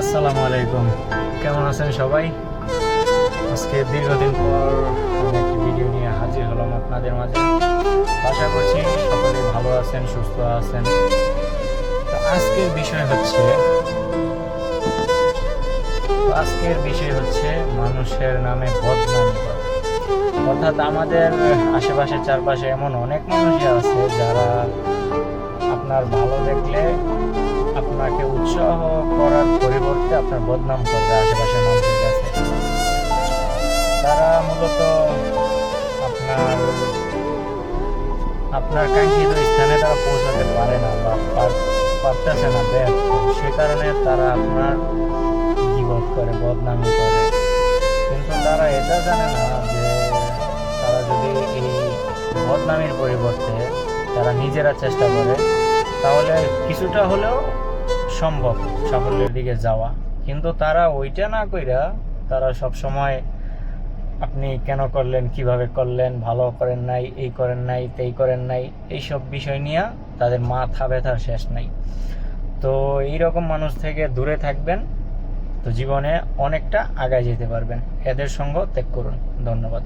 আসসালামু আলাইকুম, কেমন আছেন সবাই? আজকে দীর্ঘদিন পর আমি একটি ভিডিও নিয়ে হাজির হলাম আপনাদের মাঝে। আশা করছি সকলে ভালো আছেন, সুস্থ আছেন। তো আজকের বিষয় হচ্ছে মানুষের নামে বদনাম করা। অর্থাৎ আমাদের আশেপাশে চারপাশে এমন অনেক মানুষই আছে যারা আপনার ভালো দেখলে আপনাকে উৎসাহ করার পরিবর্তে আপনার বদনাম করবে আশেপাশের মানুষের কাছে। তারা মূলত আপনার আপনার কাঙ্ক্ষিত স্থানে তারা পৌঁছাতে পারে না বা পারতেছে না, ব্যর্থ। সে কারণে তারা আপনার গীবত করে, বদনামি করে। কিন্তু তারা এটা জানে না যে তারা যদি এই বদনামির পরিবর্তে তারা নিজেরা চেষ্টা করে তাহলে কিছুটা হলেও সম্ভব সাফল্যের দিকে যাওয়া। কিন্তু তারা ওইটা না কইরা তারা সব সময় আপনি কেন করলেন, কিভাবে করলেন, ভালো করেন নাই, এই করেন নাই, তেই করেন নাই, এইসব বিষয় নিয়ে তাদের মাথা ব্যথার শেষ নাই। তো এইরকম মানুষ থেকে দূরে থাকবেন, তো জীবনে অনেকটা আগায় যেতে পারবেন। এদের সঙ্গ ত্যাগ করুন। ধন্যবাদ।